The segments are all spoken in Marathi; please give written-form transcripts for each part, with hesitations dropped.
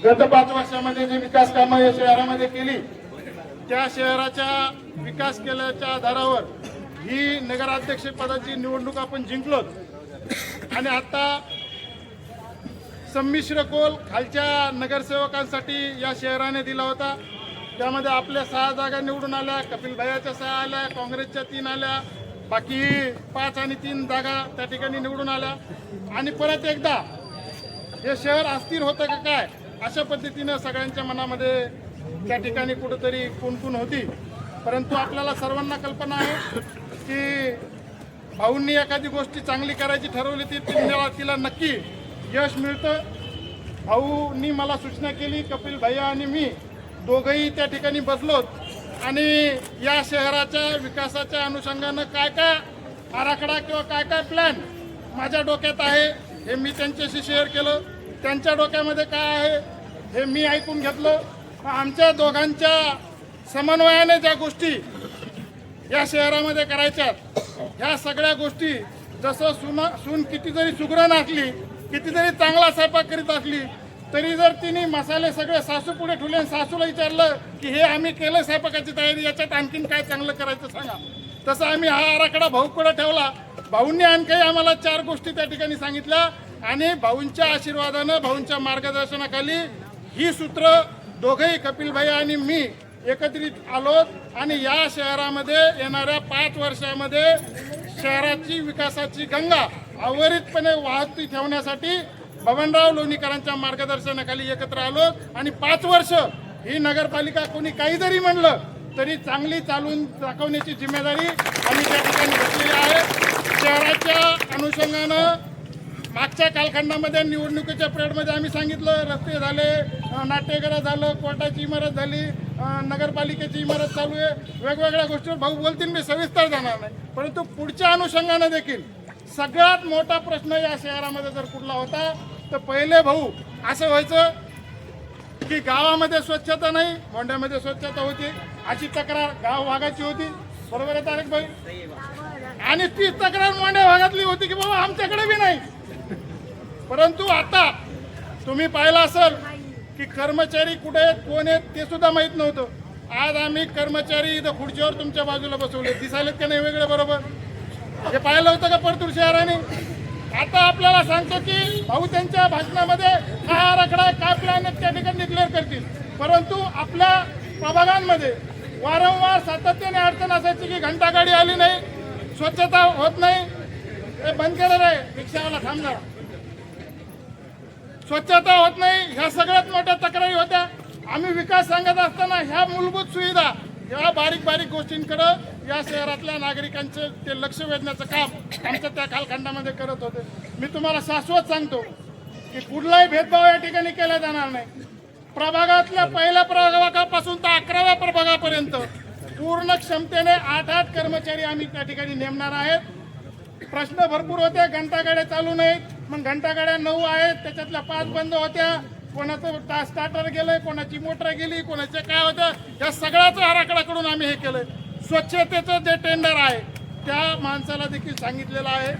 गत 5 वर्षामध्ये जे विकास कामं या शहरामध्ये केली, त्या शहराच्या विकास केल्याच्या आधारावर ही नगराध्यक्ष पदाची निवडणूक आपण जिंकलो आणि आता संमिश्र कोल खालच्या नगरसेवकांसाठी या शहराने दिला होता। त्यामध्ये आपल्या 6 जागा निवडून आल्या, कपिल भैयाच्या 6 आल्या, काँग्रेसच्या 3 आल्या, बाकी 5 आणि 3 जागा त्या ठिकाणी निवडून आल्या आणि परत एकदा हे शहर अस्थिर होतं का काय अशा पद्धतीनं सगळ्यांच्या मनामध्ये त्या ठिकाणी कुठेतरी कुणकुण होती। परंतु आपल्याला सर्वांना कल्पना आहे की भाऊंनी एखादी गोष्टी चांगली करायची ठरवली ती तिला नक्की यश मिळतं। भाऊंनी मला सूचना केली, कपिल भैया आणि मी दोघंही त्या ठिकाणी बसलो आणि या शहराच्या विकासाच्या अनुषंगानं काय काय आराखडा किंवा काय काय प्लॅन माझ्या डोक्यात आहे हे मी त्यांच्याशी शेअर केलं। त्यांच्या डोक्यामध्ये काय आहे हे मी ऐकून घेतलं। आमच्या दोघांच्या समन्वयाने ज्या गोष्टी या शहरामध्ये करायच्यात ह्या सगळ्या गोष्टी जसं सून किती जरी सुगरण असली, किती जरी चांगला स्वयंपाक करीत असली तरी जर तिने मसाले सगळे सासू पुढे ठेवले आणि सासूला विचारलं की हे आम्ही केलं स्वयंपाकाची तयारी, याच्यात आणखीन काय चांगलं करायचं सांगा, तसं आम्ही हा आराखडा भाऊकडे ठेवला। भाऊंनी आणखी आम्हाला 4 गोष्टी त्या ठिकाणी सांगितल्या आणि भाऊंच्या आशीर्वादानं, भाऊंच्या मार्गदर्शनाखाली ही सूत्र दोघेही कपिल भैया आणि मी एकत्रित आलो आणि या शहरामध्ये येणाऱ्या 5 वर्षामध्ये शहराची विकासाची गंगा अविरतपणे वाहती ठेवण्यासाठी बबनराव लोणीकरांच्या मार्गदर्शनाखाली एकत्र आलो आणि 5 वर्ष ही नगरपालिका कोणी काही जरी म्हणलं तरी चांगली चालून दाखवण्याची जिम्मेदारी आम्ही त्या ठिकाणी घेतलेली आहे। शहराच्या अनुषंगानं मागच्या कालखंडामध्ये निवडणुकीच्या पिरियडमध्ये आम्ही सांगितलं रस्ते झाले, नाट्यगृह झालं, कोर्टाची इमारत झाली, नगरपालिकेची इमारत चालू आहे, वेगवेगळ्या गोष्टीवर भाऊ बोलतील, मी सविस्तर जाणार नाही। परंतु पुढच्या अनुषंगानं देखील सगळ्यात मोठा प्रश्न या शहरामध्ये जर कुठला होता तर पहिले भाऊ असं व्हायचं की गावामध्ये स्वच्छता नाही, मोंढ्यामध्ये स्वच्छता होती अशी तक्रार गाव भागाची होती, बरोबर आहे तारक भाई? आणि ती तक्रार मोंढ्या भागातली होती की बाबा आमच्याकडे बी नाही। परंतु आता तुम्ही पाहिलं असेल की कर्मचारी कुठे आहेत, कोण आहेत ते सुद्धा माहीत नव्हतं। आज आम्ही कर्मचारी इथं खुर्चीवर तुमच्या बाजूला बसवले, दिसायलेत का नाही वेगळे, बरोबर? हे पाहिलं होतं का परतूर शहराने? आता आपल्याला सांगतो की भाऊ त्यांच्या भाषणामध्ये काय आराखडा काय प्लॅन आहेत त्या ठिकाणी डिक्लेअर करतील, परंतु आपल्या प्रभागांमध्ये वारंवार सातत्याने अडचण असायची की घंटागाडी आली नाही, स्वच्छता होत नाही, हे बंद केलेलं आहे, रिक्षावाला थांब जरा, स्वच्छता होत नाही, ह्या सगळ्यात मोठ्या तक्रारी होत्या। आम्ही विकास सांगत असताना ह्या मूलभूत सुविधा या बारीक बारीक गोष्टींकडे या शहरातल्या नागरिकांचे ते लक्ष वेधण्याचं काम आमच्या त्या कालखंडामध्ये करत होते। मी तुम्हाला शाश्वत सांगतो की कुठलाही भेदभाव या ठिकाणी केला जाणार नाही। प्रभागातल्या पहिल्या प्रभागापासून तर 11व्या प्रभागापर्यंत पूर्ण क्षमतेने 8 कर्मचारी आम्ही त्या ठिकाणी नेमणार आहेत। प्रश्न भरपूर होते, घंटागाड्या चालू नाहीत, मग घंटागाड्या 9 आहेत, त्याच्यातल्या 5 बंद होत्या, कोणाचं स्टार्टर गेलंय, कोणाची मोटर गेली, कोणाच्या काय होतं, या सगळ्याचं आराखडाकडून आम्ही हे केलंय। स्वच्छतेचं जे टेंडर आहे त्या माणसाला देखील सांगितलेलं आहे।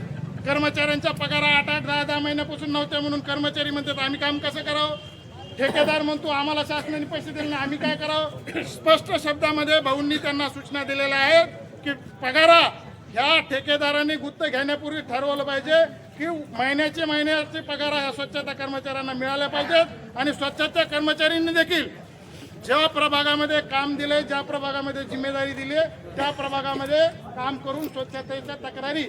कर्मचाऱ्यांच्या पगार 8-8, 10-10 महिन्यापासून नव्हत्या म्हणून कर्मचारी म्हणतात आम्ही काम कसं करावं, ठेकेदार म्हणतो आम्हाला शासनाने पैसे दिले नाही, आम्ही काय करावं। स्पष्ट शब्दामध्ये भाऊंनी त्यांना सूचना दिलेल्या आहेत की पगारा ह्या ठेकेदारांनी गुत्त घेण्यापूर्वी ठरवलं पाहिजे की महिन्याचे पगार ह्या स्वच्छता कर्मचाऱ्यांना मिळाल्या पाहिजेत आणि स्वच्छता कर्मचाऱ्यांनी देखील ज्या प्रभागामध्ये काम दिले, ज्या प्रभागामध्ये जिम्मेदारी दिली त्या प्रभागामध्ये काम करून स्वच्छतेच्या तक्रारी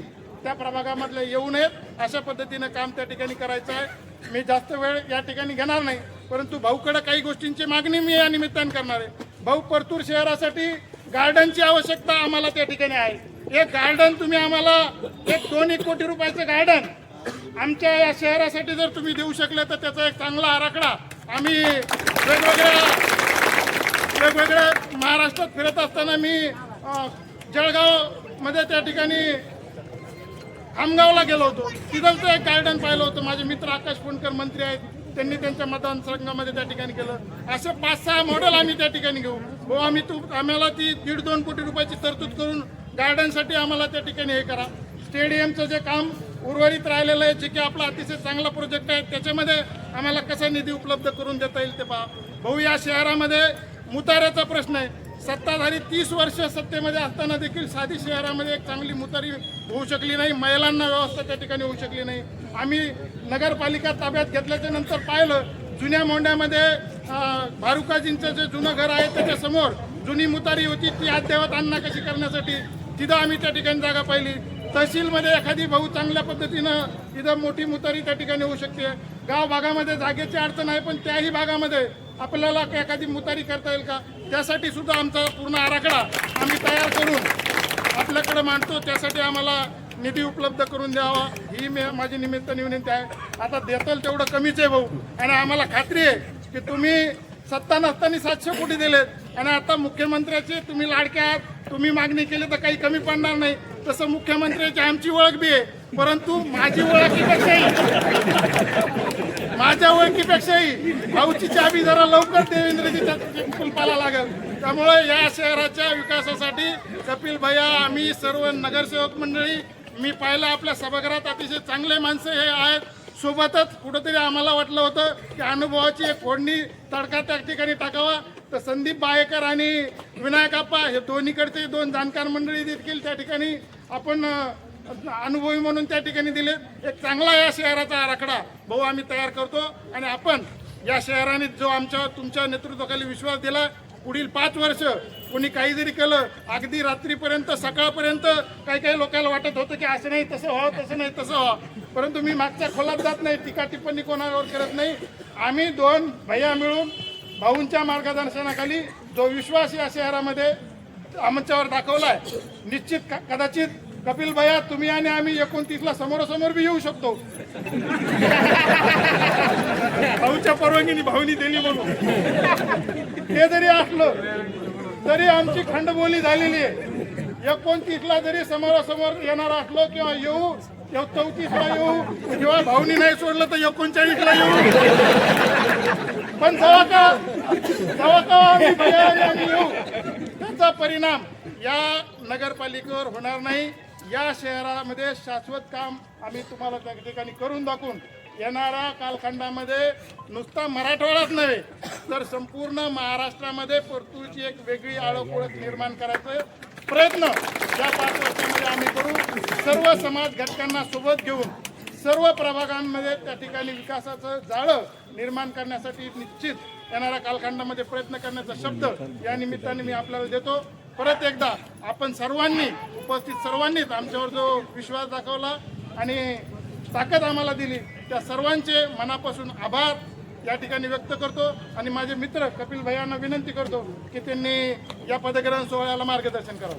त्या प्रभागामधले येऊ नयेत अशा पद्धतीने काम त्या ठिकाणी करायचं आहे। मी जास्त वेळ या ठिकाणी घेणार नाही, परंतु भाऊकडे काही गोष्टींची मागणी मी या निमित्ताने करणार आहे। भाऊ, परतूर शहरासाठी गार्डनची आवश्यकता आम्हाला त्या ठिकाणी आहे। एक गार्डन तुम्ही आम्हाला 1-2 कोटी रुपयाचं गार्डन आमच्या या शहरासाठी जर तुम्ही देऊ शकले तर त्याचा एक चांगला आराखडा आम्ही वेगवेगळ्या महाराष्ट्रात फिरत असताना मी जळगावमध्ये त्या ठिकाणी आमगावला गेलो होतो, तिथलचं एक गार्डन पाहिलं होतं। माझे मित्र आकाश पुणकर मंत्री आहेत, त्यांनी त्यांच्या मतदारसंघामध्ये त्या ठिकाणी केलं। असे 5-6 मॉडेल आम्ही त्या ठिकाणी घेऊ। हो, आम्हाला ती 1.5-2 कोटी रुपयाची तरतूद करून गार्डनसाठी आम्हाला त्या ठिकाणी हे करा। स्टेडियमचं जे काम उर्वरित राहिलेलं आहे जे की आपला अतिशय चांगला प्रोजेक्ट आहे त्याच्यामध्ये आम्हाला कसा निधी उपलब्ध करून देता येईल ते पहा. भाऊ, या शहरामध्ये मुताऱ्याचा प्रश्न आहे. सत्ताधारी 30 वर्ष सत्तेमध्ये असताना देखील साधी शहरामध्ये एक चांगली मुतारी होऊ शकली नाही. महिलांना व्यवस्था त्या ठिकाणी होऊ शकली नाही. आम्ही नगरपालिका ताब्यात घेतल्याच्या नंतर पाहिलं जुन्या मोंड्यामध्ये भारुकाजींचं जे जुनं घर आहे त्याच्यासमोर जुनी मुतारी होती ती अद्यावत अण्णा कशी करण्यासाठी तिथं आम्ही त्या ठिकाणी जागा पाहिली. तहसीलमध्ये एखादी भाऊ चांगल्या पद्धतीनं तिथं मोठी मुतारी त्या ठिकाणी होऊ शकते. गाव भागामध्ये जागेची अडचण आहे पण त्याही भागामध्ये आपल्याला एखादी मुतारी करता येईल का त्यासाठी सुद्धा आमचा पूर्ण आराखडा आम्ही तयार करून आपल्याकडे मांडतो. त्यासाठी आम्हाला निधी उपलब्ध करून द्यावा ही माझी निमित्ताने विनंती आहे. आता देताल तेवढं कमीच आहे भाऊ आणि आम्हाला खात्री आहे की तुम्ही सत्ता नसताना 700 कोटी दिलेत आणि आता मुख्यमंत्र्याचे तुम्ही लाडके आहात. तुम्ही मागणी केली तर काही कमी पडणार नाही. तसं मुख्यमंत्र्याची आमची ओळख बी आहे परंतु माझ्या ओळखीपेक्षाही भाऊची चाबी जरा लवकर देवेंद्रजीच्या कुलपाला लागेल. त्यामुळे या शहराच्या विकासासाठी कपिल भैया आम्ही सर्व नगरसेवक मंडळी मी पाहिलं आपल्या सभागृहात अतिशय चांगले माणसं हे आहेत. सोबतच कुठंतरी आम्हाला वाटलं होतं की अनुभवाची एक फोडणी तडका त्या ठिकाणी टाकावा तर संदीप बायेकर आणि विनायक आप्पा हे दोन्हीकडचे दोन जाणकार मंडळी देखील त्या ठिकाणी आपण अनुभवी म्हणून त्या ठिकाणी दिले. एक चांगला या शहराचा आराखडा भाऊ आम्ही तयार करतो आणि आपण या शहराने जो आमच्या तुमच्या नेतृत्वाखाली विश्वास दिला पुढील 5 वर्ष कोणी काही जरी केलं अगदी रात्रीपर्यंत सकाळपर्यंत काही लोकांना वाटत होतं की असं नाही तसं व्हावं तसं नाही तसं व्हावं परंतु मी मागच्या खोलात जात नाही टीका टिप्पणी कोणावर करत नाही. आम्ही 2 भैया मिळून भाऊंच्या मार्गदर्शनाखाली जो विश्वास या शहरामध्ये आमच्यावर दाखवलाय निश्चित कदाचित कपिल भैया तुम्ही आणि आम्ही 29ला समोरासमोर बी येऊ शकतो. भाऊच्या परवानगीने भाऊनी दिली म्हणून ते जरी असलं तरी आमची खंडबोली झालेली आहे. 29ला जरी समोरासमोर येणार असलो किंवा येऊ 34ला येऊ किंवा भाऊनी नाही सोडलं तर 39ला येऊ पण जेव्हा का आम्ही भैया आणि येऊ त्याचा परिणाम या नगरपालिकेवर होणार नाही. या शहरामध्ये शाश्वत काम आम्ही तुम्हाला त्या ठिकाणी करून दाखवून येणाऱ्या कालखंडामध्ये नुसता मराठवाडाच नव्हे तर संपूर्ण महाराष्ट्रामध्ये परतूरची एक वेगळी ओळख निर्माण करायचा प्रयत्न या 5 वर्षामध्ये आम्ही करू. सर्व समाज घटकांना सोबत घेऊन सर्व प्रभागांमध्ये त्या ठिकाणी विकासाचं जाळं निर्माण करण्यासाठी निश्चित येणाऱ्या कालखंडामध्ये प्रयत्न करण्याचा शब्द या निमित्ताने मी आपल्याला देतो. परत एकदा आपण सर्वांनी उपस्थित सर्वांनीच आमच्यावर जो विश्वास दाखवला आणि ताकद आम्हाला दिली त्या सर्वांचे मनापासून आभार या ठिकाणी व्यक्त करतो आणि माझे मित्र कपिल भैयांना विनंती करतो की त्यांनी या पदग्रहण सोहळ्याला मार्गदर्शन करावं.